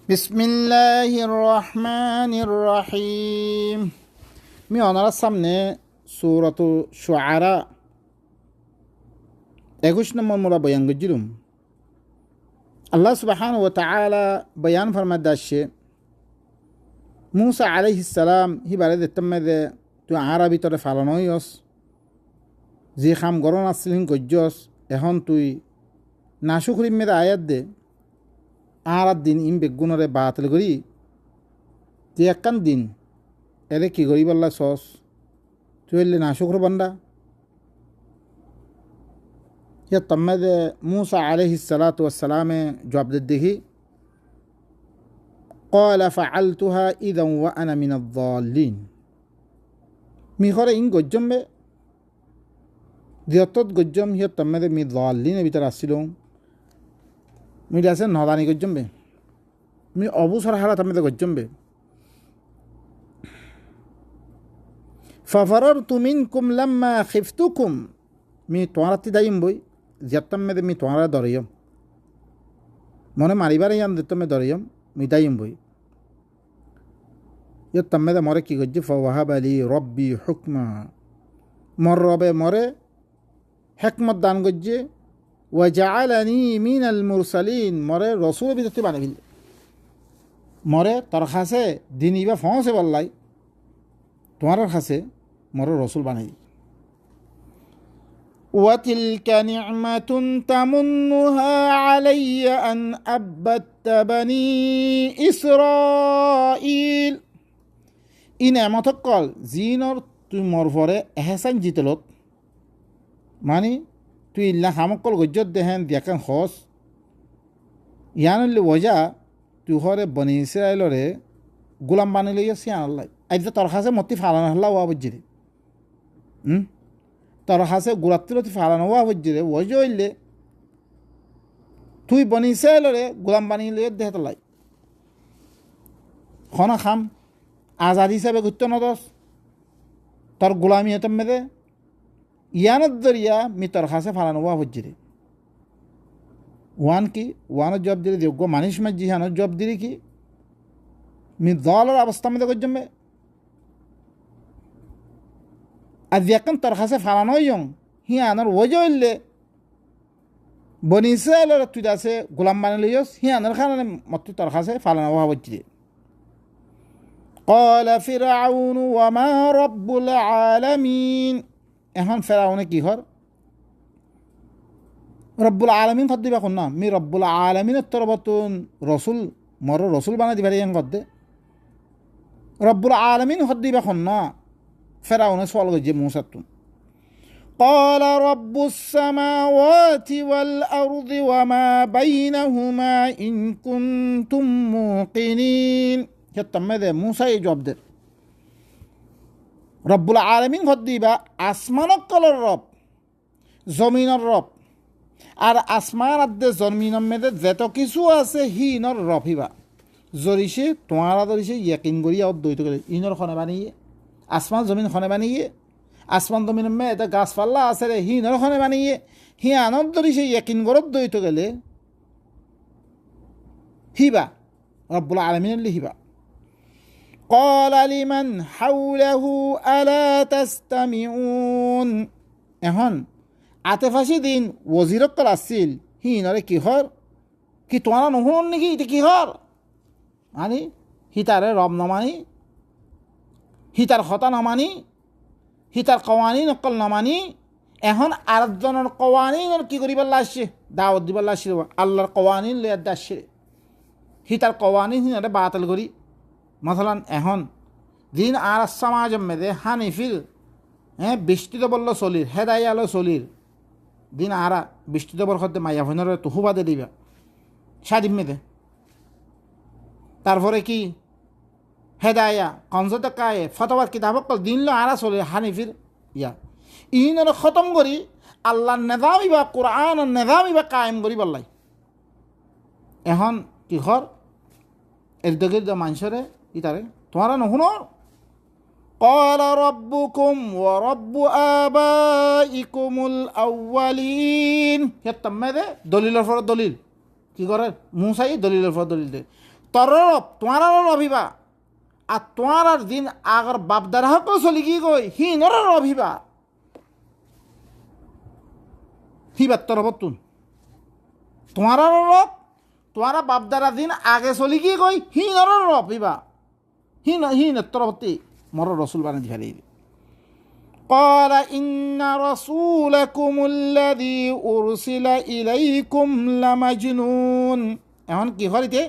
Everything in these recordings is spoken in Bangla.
বিসমিল্লাহির রহমানির রহিম। আমি ওনার সামনে সূরাতু শুআরা 21 নম্বর মোরা বয়ান গজিরুম। আল্লাহ সুবহানাহু ওয়া তাআলা বয়ান ফরমাদাশে মুসা আলাইহিস সালাম হিবারে দেতমদে তু আরবি তরে ফালানোয়স যে খাম গরন আসলিন গজ্জস এখন তুই নাশুকরিম মেরে আয়াত দে আর দিন ইম বেগুনরে বাতিল করি যে একখান দিন এরে কি করি বললা সস তুই হইলে নাশুকর বান্দা ইয়া তম্মাদে মুসা আলাইহিস সালাতু ওয়াস সালামে জবাব দে দেখি قال فعلتها اذا وانا من الضالين মি খরে ইন গজ্জমবে দিয়তত গজ্জম হিয়া তম্মাদে মি দাল্লিনের ভিতর আসছিলুম মিডা আছে নদানি গজ্জমবে মি অবসর হারা তম্মাদে গজ্জমবে ففررت منكم لما خفتكم মি তোয়ারাতি দাইম বই জিয়াত্তম্মেদে মি তোয়ারা দরিয়ম মনে মারিবারে ইয়ান দিতমে দরিয়ম মি দাইম বই ইয়ত্তম্মেদে মরে কি গজ্জে ফাওয়াহাবা লি রব্বি হুকমা মর রবে মরে হেকমত দান গজ্জে ওয়াজআলানি মিনাল মুরসালিন মরে রসুল বিদতে বানাবিল মরে তোর খাসে দিন ইবা ফসে বললাই তোমার খাসে মরে রসুল বানাই وتلك نعمة تمنها علي أن أبدت بني إسرائيل إن نعمتك قال زينر তুই মর পরে এহসান জিতলত মানে তুই ইল্লা হামকল গজ্জত দেহেন দেখান খস ইয়ানলে ওজা তুই হরে বনি ইসরায়েলরে গোলাম বানাই লইয়া সিয়ান আল্লাহ আজ তোর কাছে মতি ফালান হল্লা ওয়া বুঝিরে তোর কাছে গোলাত্তিলতি ফালানো ওয়া বুঝিরে ওজ হইলে তুই বনি ইসরায়েলরে গোলাম বানিয়ে লইয়া দেহাত লাই খনা খাম আজাদ হিসাবে ঘুরত নদস তোর গোলামি হতাম মেদে ইয়ানত দরিয়া মি তোর কাছে ফালানো ওয়া বুঝিরে ওয়ান কি ওয়ানের জব দিলে যোগ্য মানুষ মাঝি হানোর জব দিলি কি মি দলের অবস্থা মধ্যে করজমে আর এখন তোর কাছে ফালানোই যং হি আনার ওজো হইলে বনি ইসরায়েলের তুই আছে গোলাম বানিয়ে লইস হি আনার খানে মত তোর কাছে ফালানো ওয়া বুঝিরে قال فرعون وما رب العالمين এখন ফেরাউনে কি হর রব্বুল আলমিন ফদ দিবা না মি রব্বুল আলমিনের তরবতুন রসুল মর রসুল বানা দিবার ইয়ান ফদ্দে রব্বুল আলমিন ফদ দিবা না ফেরাউনে সওয়াল গজে মুসাতুন قال رب السماوات والأرض وما بينهما إن كنتم موقنين হেতমে মুসা এই জবাব দে রব্বুল আলমিন ফদ দিবা আসমানক কলর রব জমিনের রব আর আসমান আদে জন্মিনের মেদে যেত কিছু আছে হিনর রফিবা জরিসে তোমারা ধরিছে ইয়াকিন করিয়া অদ্বৈত করে ইনর খনে বানিয়ে আসমান জমিন খনে বানিয়ে আসমান জমিনের মে এটা গাছপাল্লা আছে রে হিনর খনে বানিয়ে হি আনন্দ ধরিছে ইয়াকিন করে অদ্বৈত গেলে হিবা রব্বুল আলমিনের লিহিবা قال لمن حوله ألا تستمعون এখন আতেফাসি দিন ওজিরকল আসছিল হি নরে কি হর কি তোমার নহন নাকি এটা কি হর মানে হিতারে রব নমানি হিতার হতা নমানি হিতার কওয়ানি নকল নমানি এখন আরেকজনের কওয়ানি কি করিবার আসছে দাওয়াত দিবার আসছিল আল্লাহর কওয়ানি লইয়া আসছে হিতার কওয়ানি হিনারে বাতিল করি মশালান এখন দিন আর সমাজম মেদে হানিফিল বৃষ্টিত বলল চলির হেদাই আলো চলির দিন আরা বৃষ্টিত বর সদ্যে মাইয়া ভৈনরে তুহুবাদে দিবা সাদিম মেদে তারপরে কি হেদায়া কনজতে কায়ে ফতোয়ার কিতাবক দিন লো আরা চলির হানিফির ইয়া ইনরে খতম করি আল্লাহর নেজামি বা কোরআনের নেজামি বা কায়েম করি বললাই এখন কি ঘর এর দগির মানুষরে ইতারে তোমারা নহুনর قال ربكم ورب آبائكم الأولين হেতমে দে দলিলের পর দলিল কি করে মুসাই দলিলের পর দলিল দে তর রব তোমার রবিবা আর তোমার আর দিন আগর বাপদারা হক চলি কি গই হিনর রবিবা হিবার তরবতুন তোমার রব তোমার বাপদারা দিন আগে চলি কি গই হিনর রবিবা হিন তরবতী মর রসুল বানাই ফেলি قال إن رسولكم الذي أرسل إليكم لمجنون এখন কি হরিতে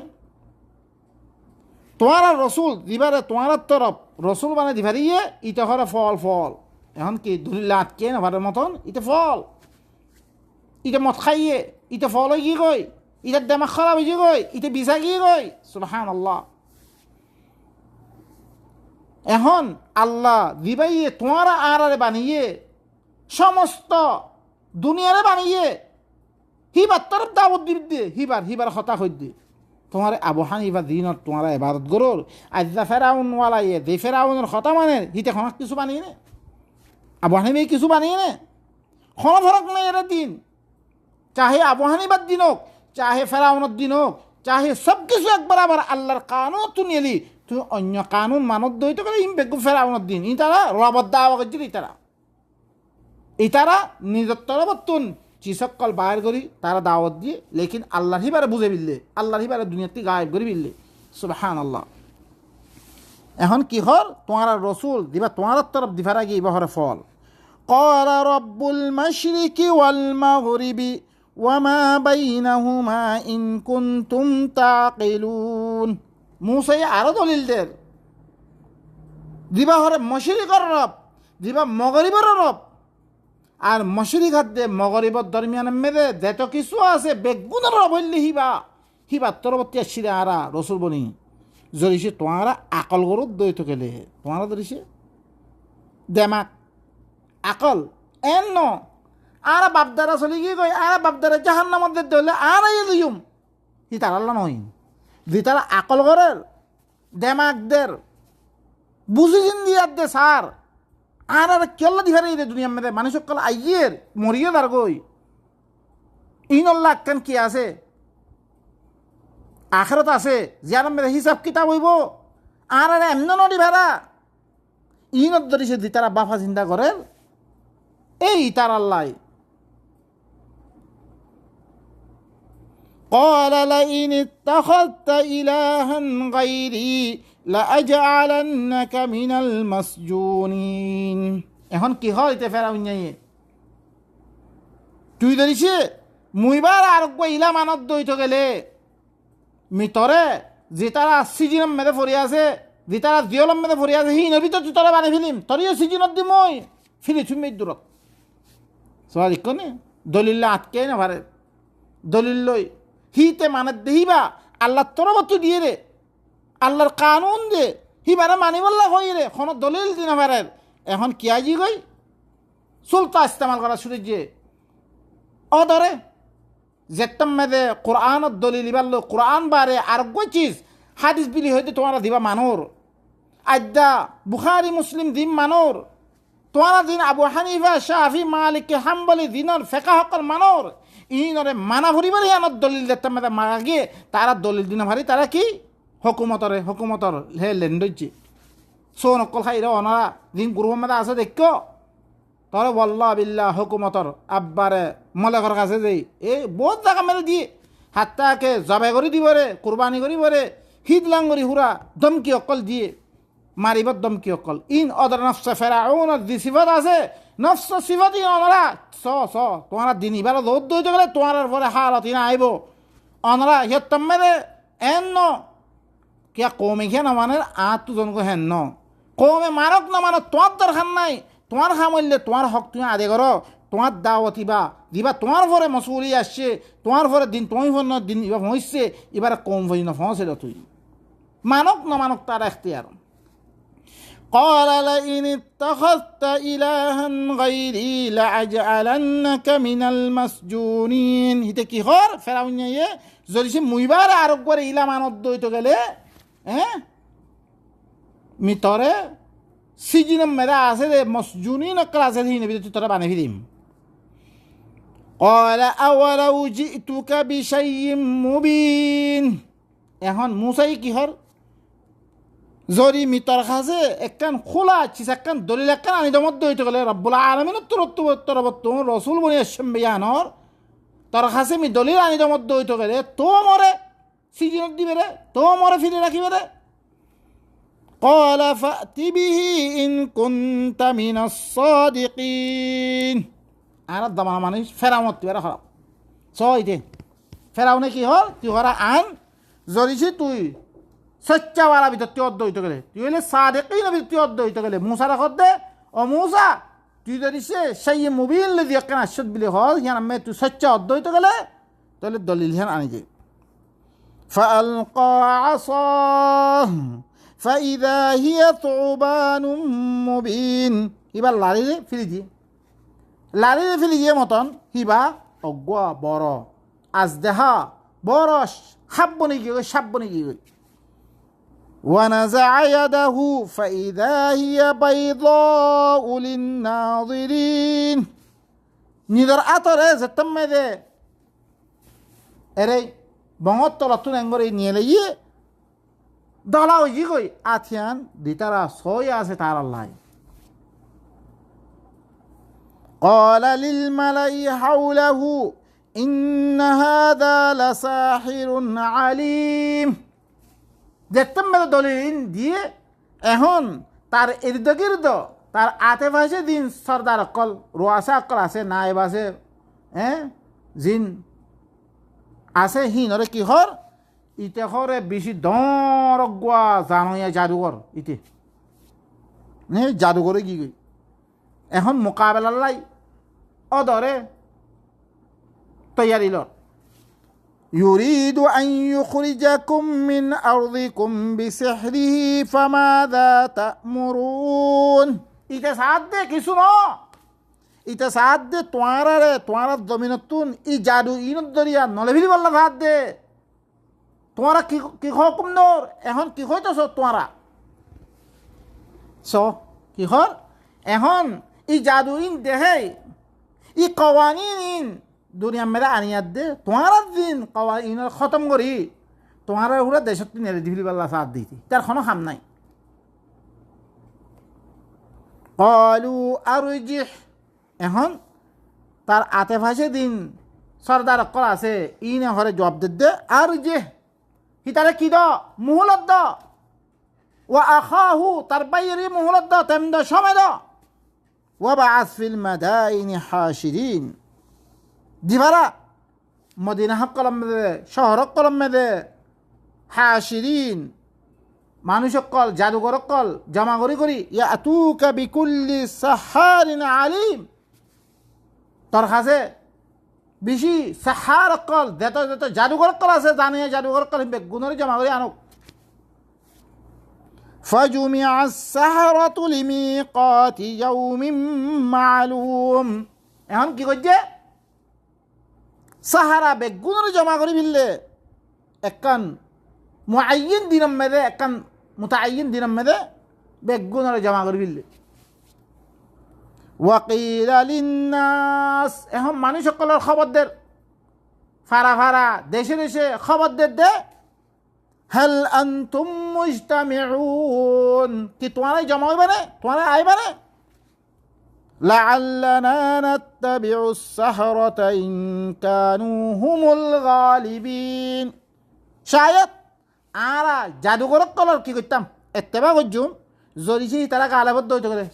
তোমার রসুল দিবারে তোমার তরফ রসুল মানে দিবারিয়ে ইটা হরে ফল এখন কি দলিল আটকে না ভারের মতন ইটা ফল ইটা মদ খাইয়ে ইটা ফল হয়ে গিয়ে গই ইটার দেমাগ খারাপ হয়ে গই ইটা বিষা গিয়ে গই সুবহানাল্লাহ এখন আল্লাহ দিবাইয়ে তোমার আরে বানিয়ে সমস্ত দুনিয়ারে বানিয়ে হিবার তরফ দাবত দিবে হিবার হতা হইতে তোমার আবু হানিফা দিনত তোমার ইবাদত গরুর আজ্জা ফেরাউন ওয়ালাইয়ে দে ফেরাউনের হতা মানে হিতে খনক কিছু বানিয়ে নে আবু হানিফা কিছু বানিয়ে নে খন ফরক নেই এর দিন চাহে আবু হানিফার দিন হোক চাহে ফেরাউনের দিন হোক চাহে সব কিছু একবার আবার আল্লাহর কানুন তুই নিলি তুই অন্য কানুন মানত দইতে গেলে ইম বেগু ফেরাউনের দিন ইতারা রবত দাওয়া করছিল ইতারা নিজের তরবতুন চিসকল বাইর করি তারা দাওয়াত দিয়ে লেকিন আল্লাহর হিবারে বুঝে বিললে আল্লাহর হিবারে দুনিয়াতে গায়েব করে বিললে সুবহানাল্লাহ এখন কি হর তোমার রসুল দিবা তোমার তরফ দিবার আগে ইবাহরে ফল قال رب المشرق والمغرب وما بينهما إن كنتم تعقلون মুসা আরো দলিল দের দিবা হরে মশরিকর রব দিবা মগরিবর রব আর মশরিক হাত দে মগরিবর দরমিয়ান মেদে যেত কিছু আছে বেগুনের রব হইলে হিবা তরবতী আসছিরে আরা রসুল বনি জরিসে তোমারা আকল গরুর দইত গেলে তোমারা ধরিছে দেমাক আকল এন ন আর বাপদারা চলি গিয়ে গই আর বাপদারা জাহান্নার মধ্যে দইলে আর দিম হি তার আল্লাহ নয় যে তারা আকল করের দেমাকদের বুঝি জিন্দিয়ার দে সার আর কেল্লা দিভারে রে দুনিয়ার মধ্যে মানুষ কাল আইয়ের মরিয়ে দার গই ইনল্লাহ কেন কি আছে আখেরত আছে যার মধ্যে হিসাব কিতাব হইব আর এমন নদী ভেড়া ইনত ধরিছে দি তারা বাফা চিন্তা করেন এই তার আল্লাহ قال لئن اتخذت إلها غيري لأجعلنك من المسجونين এখন কি হয় তে ফেরাউন নিয়ে তুই ধরিছে মুইবার আর ইলা মানত দইতে গেলে মিতরে যে তারা সিজনের মেদে ফরি আছে যে তারা জিয়লম মেদে ফরি আছে হি নবী তো তুই তারা বানি ফিলিম তরিও সিজনত দি মই ফিলি তুমি দূরত সবাই কোনে দলিল আটকে না ভারে দলিল লই হিতে মানে দেহিবা আল্লাহর তরবত দিয়ে রে আল্লাহর কানুন দে হিবারে মানিবল্লা হই রে কোনো দলিল দিনা পারে এখন কি আজি গই সুলতা ইস্তেমাল করা শুরু যে অদরে যেতাম মেদে কোরআনত দলিল ইবার লো কোরআন বারে আর গই চিজ হাদিস বিলি হইতে তোমারা দিবা মানোর আদ্যা বুখারি মুসলিম দিম মানোর তোমারা দিন আবু হানিফা শাফি মালিক হাম্বলি দিনর ফেকা হকর মানোর ইনরে মানা ভরিবার ইয়ানত দলিল যেতাম মেদে মারা গিয়ে তারা দলিল দিনা ভারি তারা কি হুকুমতর হে লেন্ডইছে সোন অকল খাইরে অনারা দিন গুরু মেদে আছে দেখো তরে বল্লা বিল্লা হুকুমতর আব্বারে মলেকর কাছে যাই এই বহুত জায়গা মেরে দিয়ে হাত্তাকে জবাই করে দিবরে কুরবানি করিবরে হিদলাঙ্গরি হুরা দমকি অকল দিয়ে মারিবার দমকি অকল ইন অদর নফস ফেরাউন দি সিফাত আছে নফস সিফাত ইন অনরা তোমারা দিন ইবার দৌদ দইতে গেলে তোমার পরে হালত ইনা আইব অনরা হিয়ত্তম মেরে এন ন কিয়া কমে খেয়ে না মানে তো জনকে হেন ন কমে মারক না মানক তোমার দরকার নাই তোমার সামল্যে তোমার হক তুমি আদে করো তোমার দাওয়াত দিবা তোমার পরে মসুলি আসছে তোমার পরে দিন তুমি দিন এবার পৌঁছছে এবার কম হই না পৌঁছে তুই মানক না মানক তার এখতিয়ার قال لئن اتخذت إلها غيري لأجعلنك من المسجونين হিতে কি হর ফেরাউন নিয়ে যদি সে মুইবার আরোগ করে ইলা মানত দইতে গেলে মিতরে সিজিনম মেরা আছে রে মসজুনিন ক্লাসে দিন বিদ্যুৎ তোরা বানিয়ে দিম قال أولو جئتك بشيء مبين এখন মুসাই কিহর জরি মিতর খাসে একখান খোলা চিস একখান দলিল একখান আনিদের মধ্যে হইতে গেলে রব্বুল আলমিনের তরবত্তম রসুল বনি আসম বিয়ানর তোর খাসে মি দলিল আনিদের মধ্যে হইতে গেলে তো মরে সিজনত দিবে রে তো মরে ফিরে রাখিবে রে قال فأت به إن كنت من الصادقين আর দামান মানুষ ফেরামত বেরা খারাপ সইতে ফেরাউনে কি হল তুই হরা আন জরিছি তুই সচ্চাওয়ালা ভিতর তুই অর্ধ হইতে গেলে তুই হলে সাদেকই না তুই অর্ধ হইতে গেলে মুসার দে ও মুসা তুই যদি সেই মুবিন লে দিয়ে কেন আশ্বত বিলি হল হিয়ান আমি তুই সচ্চা অর্ধ হইতে গেলে তাহলে দলিল হিয়ান আনি যে فألقى عصاه فإذا هي ثعبان مبين এবার লাড়িলে ফিরি দিয়ে মতন হিবা অগুয়া বড় আজদেহা বড় সাবনি কি ونزع يده فإذا هي بيضاء للناظرين নিদর আতরে যেতাম মেদে এরে বঙত তলতুন এঙ্গরে নিয়ে লইয়ে দলা হই কই আথিয়ান দিতারা সই আছে তার আল্লাহ قال للملأ حوله إن هذا لساحر عليم দেখতাম মেলে দলিল দিয়ে এখন তার ইর্দ তার আতেফাসে দিন সর্দার অকল রোয়াসা অকল আছে নায়েব আছে জিন আছে হিনরে কি হর ইতে হরে বেশি দরগুয়া জানইয়া জাদুঘর ইতে জাদুঘরে কি গই এখন মোকাবেলার লাই অদরে তৈয়ারি ল يريد أن يخرجكم من أرضكم بسحره فماذا تأمرون ইতে সাথ দে কিছু ন ইতে সাথ দে তোমারা জমিনতুন ই জাদু ইনত দরিয়া নলেভিলি বললা সাথ দে তোমারা কি হুকুম নর এখন কি হইতেছ তোমারা কি হর এখন ই জাদু ইন দেহে ই কওয়ানিন ইন দুনিয়া মেরে আনিয়াত দে তোমারা দিন কওয়ানিন খতম করি তোমারা পুরা দেশত নেড়ে দিবি বললা সাথ দিতি তার কোনো কাম নাই قالوا أرجح এখন তার আতেফাসে দিন সর্দার অকল আছে ইনে হরে জবাব দে আরজিহ হিতারে কি দ মুহলত দ ওয়া আখাহু তার বাইরে মুহলত দ তেম দ সময় দ ওয়া বাআস ফিল মাদাইন হাশিরিন দিবারা মদিনা কলম দে শহর কলম দে হাশিরিন মানুষ অকল জাদুঘর অকল জমা করি ইয়াতুকা বিকুল্লি সাহারিন আলিম তোর কাছে বেশি সাহার অকল দেত জাদুঘর অকল আছে জানিয়ে জাদুঘর অকল বেগুনের জমা করে আনুক فجمع السحرة لميقات يوم معلوم এখন কি করছে সাহারা বেগুনের জমা করে ফেললে একখান মুআয়্যিন দিনের মেদে একখান মুতাআয়্যিন দিনের মেদে বেগুনের জমা করে ফেললে ওয়াকিলা লিন্নাস এখন মানুষ সকলের খবর দের ফারা দেশে খবর দে হাল আনতুম মুজতামিউন কি তোমারাই জমা হইবে না তোমারা আইবে না লাআল্লানা নাত্তাবিউস সাহরাতা ইন কানু হুমুল গালিবিন শায়দ আরা জাদুঘর কলর কি করতাম এত্তেবা করছুম জরিছি তারা গালাবদ্ধ হইতে গেলে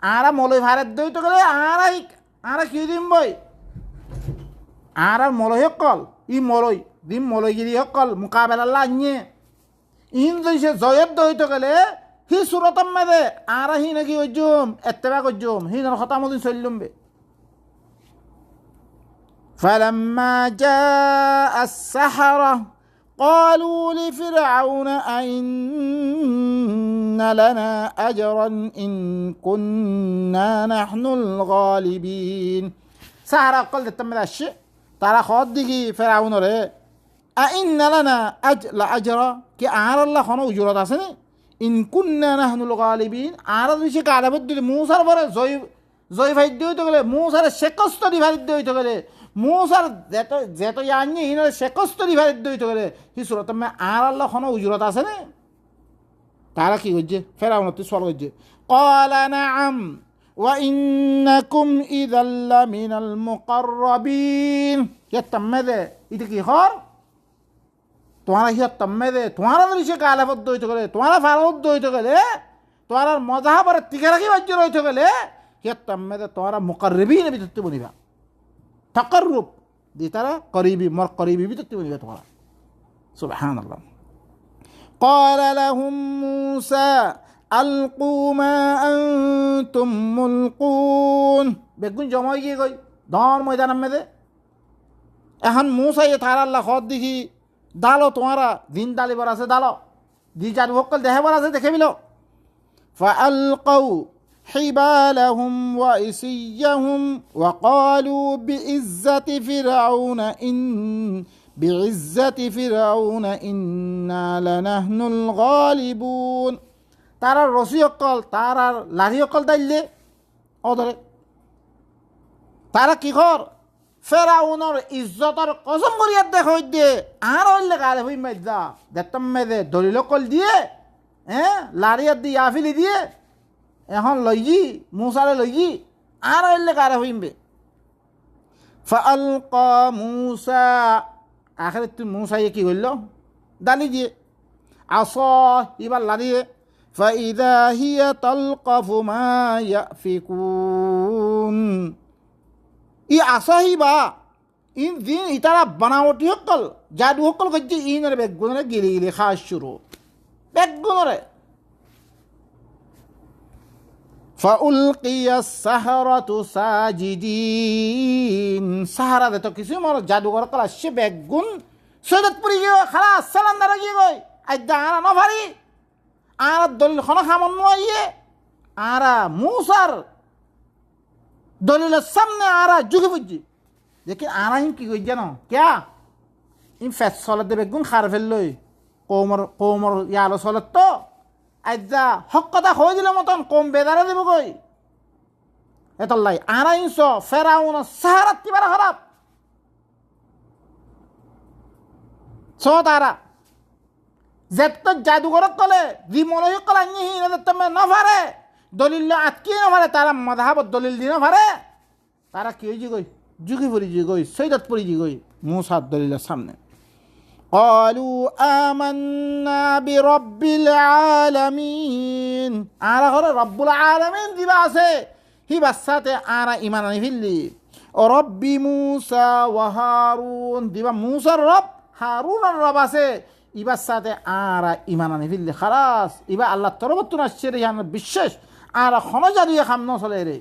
আরা মলয় ভারত দইতে গেলে আরা কি দিম বই আর মলয় কল ই মলয় দিম মলয়গিরি কল মোকাবেলা লাইয়ে ইন যদি জয়ত দইতে গেলে হি সুরতম মেদে আরা হি নাকি হইজুম এত্তেবা করছুম হি নর খতামদিন চললুম বে فلما جاء السحرة قالوا لفرعون أئن لنا أجرا إن كنا نحن الغالبين سحرة قال تتمل الشيء ترى خود ديكي فرعون ري أئن لنا أجرا كي أعرى الله خنا أجرات أسني إن كنا نحن الغالبين أعرى بشيء على بدل موسى فرع زوي فايدو تقول موسى الشقص تدي فايدو تقول মুসার যেত ইয়ানি হিন শেকস্তরি ভাই দইতে করে হি সুরত মে আর আল্লাহ কোনো উজরত আছে না তারা কি করছে ফেরাউন তুই সল করছে ক্বালা নাআম ওয়া ইন্নাকুম ইযাল লামিনাল মুকাররাবিন ইয়াতাম্মাদে এটা কি হর তোমারা ইয়াতাম্মাদে তোমারা বলিছে কালাফত দইতে করে তোমারা ফারত দইতে করে তোমার মজাহাবার টিকে রাখি বাজ্য রইতে গেলে ইয়াতাম্মাদে তোমারা মুকাররাবিন বিততে বনিবা তাকাররুব দি তারা করিবি মর করিবি বিততে বনিবা তোমারা সুবহানাল্লাহ قال لهم موسى ألقوا ما أنتم ملقون বেগুন জমাই গিয়ে গই দর ময়দান মধ্যে এখন মুসা এ তার আল্লাহ খদ দেখি দালো তোমারা দিন দালিবার আছে দালো দি যার ভক্কল দেখাবার আছে দেখে বিলো فألقوا حبالهم وعصيهم وقالوا بعزة فرعون إنا لنحن الغالبون তারা রসি অকল তারা লাঠি অকল দাইলে অধরে তারা কি কর ফেরাউনের ইজ্জতর কসম করিয়া দেখ দিয়ে আর হইলে গালে হই মাইদা দেখতাম মেদে দলিল অকল দিয়ে লাড়িয়ার দিয়ে আফিলি দিয়ে এখন লইজি মুসারে লইজি আর হইলে গালে হইবে ফাআলকা মুসা আখেরে তুই মুসাইয়ে কি করল দালি দিয়ে আস এবার লাড়িয়ে فإذا هي تلقف ما يأفكون ই আসহিবা ইন দিন ইতারা বানাওটি হকল জাদু হকল করছে ইনের বেগুনরে গিলি গিলি খাওয়া শুরু বেগুনরে فألقي السحرة ساجدين সাহারা দে তো কিছু মর জাদুঘর কল আসছে বেগুন সৈয়দপুরি গিয়ে খালাস সালাম দাঁড়া গিয়ে গই আজ আরা নভারি আর দলিল খন খামন নইয়ে আরা মুসার দলিলের সামনে আরা যুগে বুঝছি দেখি আরা ইন কি কই জানো ক্যা ইন ফেস সলত দেবে গুণ খার ফেললই কোমর ইয়ালো সলত তো আজ্জা হক কথা হয়ে দিল মতন কম বেদারে দেব কই এতলাই আরা ইনস ফেরাউন সাহারাত কি বারা খারাপ সো তারা যেত জাদুঘর কলে দি মনে কল আনি হিনে তুমি না পারে দলিল আটকি না পারে তারা মাযহাব দলিল দি না পারে তারা কি হইজি গই যুগি পড়ি জি গই সৈয়দত পড়ি জি গই মুসার দলিলের সামনে قالوا آمنا برب العالمين আরা হলো রব্বুল আলামিন দিবা আছে হিবার সাথে আরা ঈমান আনি ফিললি ও রব্বি মুসা ওয়া হারুন দিবা মুসার রব হারুনের রব আছে ইবার সাথে আরা ঈমান আনি ফিললি খালাস ইবা আল্লাহ তরফত আসছে রে আমার বিশ্বাস আর খনো জারিয়ে খাম ন চলে রে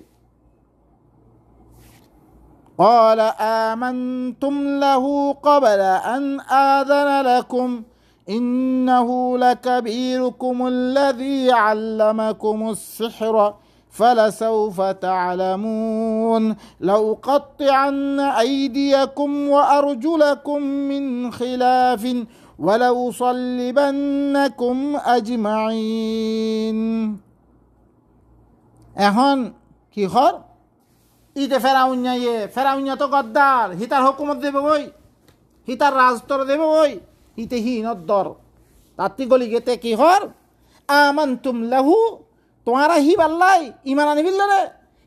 قال آمنتم له قبل أن آذن لكم إنه لكبيركم الذي علمكم السحر فلسوف تعلمون لأقطعن أيديكم وأرجلكم من خلاف ولأصلبنكم أجمعين এখন কি হর ইতে ফেরাউনিয়া তো গদ্দার হিতার হুকুমত দেবে বই হিতার রাজতর দেবে বই হিতে হিনদ্দর তাত্তি গলি গেতে কি হর আমানতুম লাহু তোমারা হি বাল্লাই ইমান আনি ফিরল রে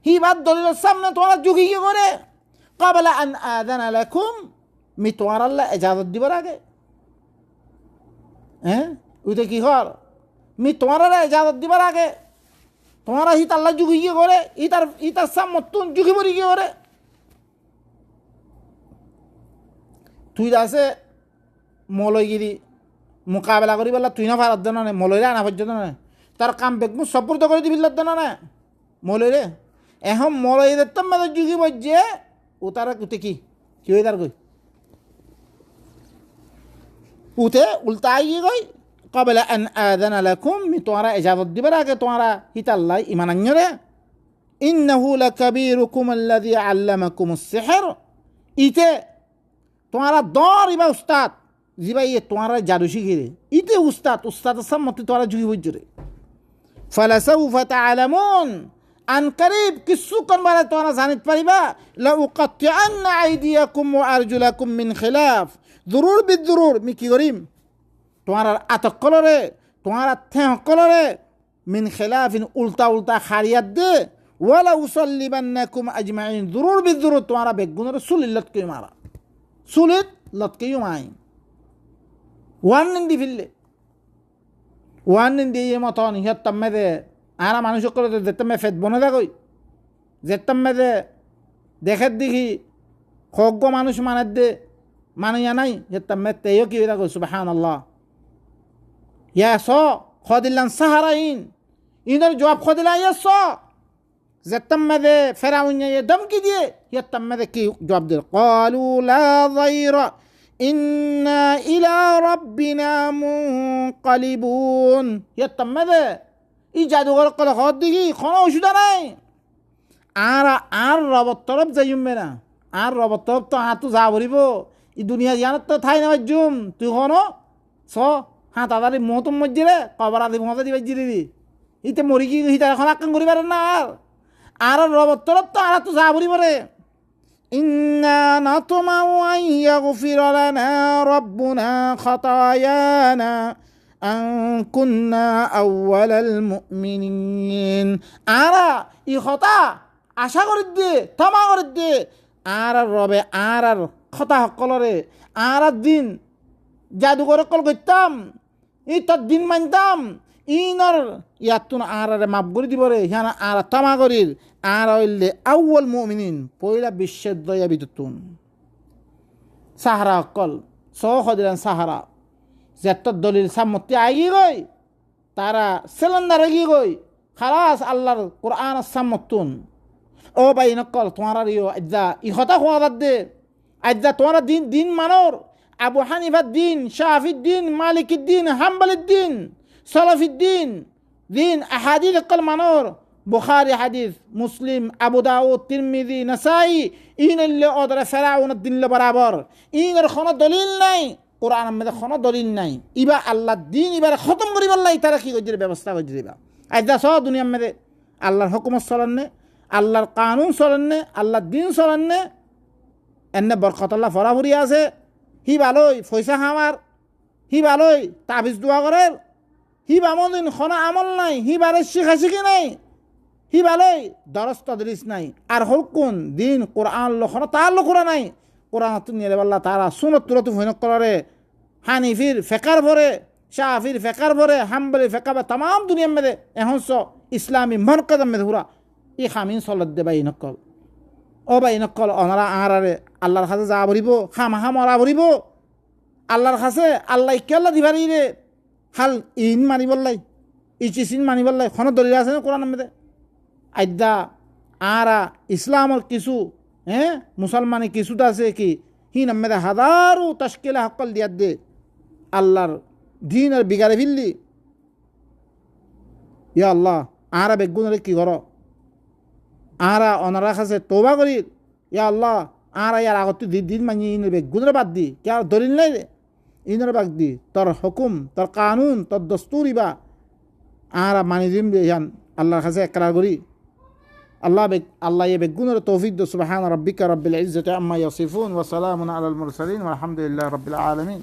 হি বাদ দলিলের সামনে তোমারা যুগি গিয়ে করে ক্বাবলা আন আযানা লাকুম মি তোমার আল্লাহ ইজাজত দিবার আগে ওইটা কি হর মি তোমার ইজাজত দিবার আগে তোমারা হিত আল্লাহ যুগি গিয়ে করে ইতার সামতুন যুগি পড়ি গিয়ে করে তুই আছে মলয়গিরি মোকাবেলা করি বললা তুই না পারার জন্য নে মলয়রে আনা পর্যন্ত না তার কাম বেগমু সপূর্দ করে দিবি জন্য না মলয়রে এখন মলয়দের তো মেয়েদের যুগি বলছে ও তারা উঠে কি হয়ে তার গই উঠে উল্টা গিয়ে গই قبل أن آذن لكم متوارا إجابة دبراك توارا هتالله إيمان نيره إنه لكبيركم الذي علمكم السحر إيته توارا دار إبا أستاذ زيبا إيه توارا جادوشي كده إيته أستاذ سمت توارا جوي وجري فلسوف تعلمون আনকারিব কিছুক্ষণ বারে তোমরা জানিত পারিবা লা উকাত্তিআন্না আইদিয়াকুম ওয়া আরজুলাকুম মিন খিলাফ জরুর বিজরুর মি কি করিম তোমার আতক কলরে তোমার ঠেহ কলরে মিন খিলাফিন উল্টা উল্টা খারিয়াত দে ওয়ালা উসাল্লিবান্নাকুম আজমাইন জরুর বিজরুর তোমার বেগুনের সুলিল্লত কই মারা সুলিত লতকেই মাই ওয়ান দি ফিল্লে ওয়ান দিয়ে মতন হিয়ত মেদে আরা মানুষ করে যেতাম ফেদ বনে দেখই যেতাম মেদে দেখের দেখি খগ্য মানুষ মানের দে মানিয়া নাই যেতাম মে তেও কি দেখো সুবহানাল্লাহ ইয়া স খদিল্লান সাহারাইন ইনর জবাব খদিলা ইয়া স যেতাম মেদে ফেরাউন ইয়ে দমকি দিয়ে যেতাম মেদে কি জবাব দিল ক্বালু লা যায়রা ইন্না ইলা রাব্বিনা মুনকালিবুন যেতাম মেদে ই জাদুঘর কলে ঘর দেখি কোনো অসুবিধা নাই আর রবত তরফ যাইমবে না আর রবত তরফ তো হাতু যা ভরিব ই দুনিয়া জানত তো ঠাই না জুম তুই কোনো স হ্যাঁ তাড়াতাড়ি মহতুম মসজিদে কবার আদি মহতে দিবে জিরিবি ইতে মরি কি হিতা এখন আকাং করি পারেন না আর রবত তরফ তো আর তো যা ভরিব রে ইন্না নাতমাউ আন ইয়াগফির লানা রাব্বুনা খাতায়ানা আন কুন্না আউওয়ালাল মুমিনিন আরা ই কথা আশা করি দে তামা করি দে আর রবে আর কথা সকলরে আর দিন জাদুঘর কল করতাম ই তোর দিন মানতাম ইনর ইয়াতুন আর মাপ করে দিব রে হিয়ানা আর তামা করির আর হইলে আউওয়াল মুমিনিন পয়লা বিশ্বের দয়া বিতুন সাহারা কল সহ দিলেন সাহারা যেত দলিল সামতি আগি গই তারা সিলিন্ডার আগি গই খালাস আল্লাহর কোরআন সামতুন ও ভাই নকল তোমার ইও আজ্জা ইহতা খোয়া দে আজ্জা তোমার দিন দিন মানোর আবু হানিফার দিন শাফিউদ্দিন মালিকুদ্দিন হাম্বলুদ্দিন সালাফুদ্দিন দিন আহাদিস কল মানোর বুখারী হাদিস মুসলিম আবু দাউদ তিরমিজি নাসাই ইনলে ওদরে ফেরাউন দিন বরাবর ইনের কোনো দলিল নাই কোরআন মধ্যে কোনো দলিল নাই ইবা আল্লাহ দিন এবার খতম করি বললাই তারা কি করছে ব্যবস্থা করছে দিবা আজ সব দুনিয়ার মধ্যে আল্লাহর হুকুমত চলেননে আল্লাহর কানুন চলেননে আল্লাহর দিন চলেননে এনে বরকতাল্লাহ ফরাফরি আছে হি ভালোই পয়সা খামার হি ভালোই তাবিজ দোয়া করে হি বামদিন খনা আমল নাই হি বারে শিখা শিখি নাই হি ভালোই দরস তদরিস নাই আর হকুন দিন কোরআন লখনা তার লখরা নাই কোরআন নিয়ে বললা তারা সুনত তুলত ভৈনক করে হানিফির ফেকার ভরে শাফির ফেকার ভরে হাম্বলি ফেকাবে তাম দুনিয়ার মেদে এখন ইসলামী মরকজ মেদে হুরা ই খামিন চলত দে বাই নকল ও বাই নকল অনারা আহারে আল্লাহর কাছে যা ভরিব খামাহা মরা ভরিব আল্লাহর কাছে আল্লাহ কেল্লা দিবারি রে হাল ইন মানি বললাই ইচিসিন মানি বললাই খন দলিল আছে না কোরআন মেদে আইদা আরা ইসলামর কিছু হ্যাঁ মুসলমানে কিছুটা আছে কি হি নামে হাজারো তশকিলা হকল দিয়ার দে আল্লাহর দিন আর বিগারে ফিরলি ইয়া আল্লাহ আরা বেগুনরে কি কর আরা অনারা কাছে তোবা করি ইয়া আল্লাহ আরা ইয়ার আগত দিন মানি ইনের বেগুনরে বাদ দি কে আর দলিল নাই রে ইনের বাদ দি তোর হুকুম তোর কানুন তোর দস্তুরি বা আরা মানি দিম ইয়ান আল্লাহর কাছে একরার করি الله يبقون التوفيق سبحان ربك رب العزة عما يصفون وسلام على المرسلين والحمد لله رب العالمين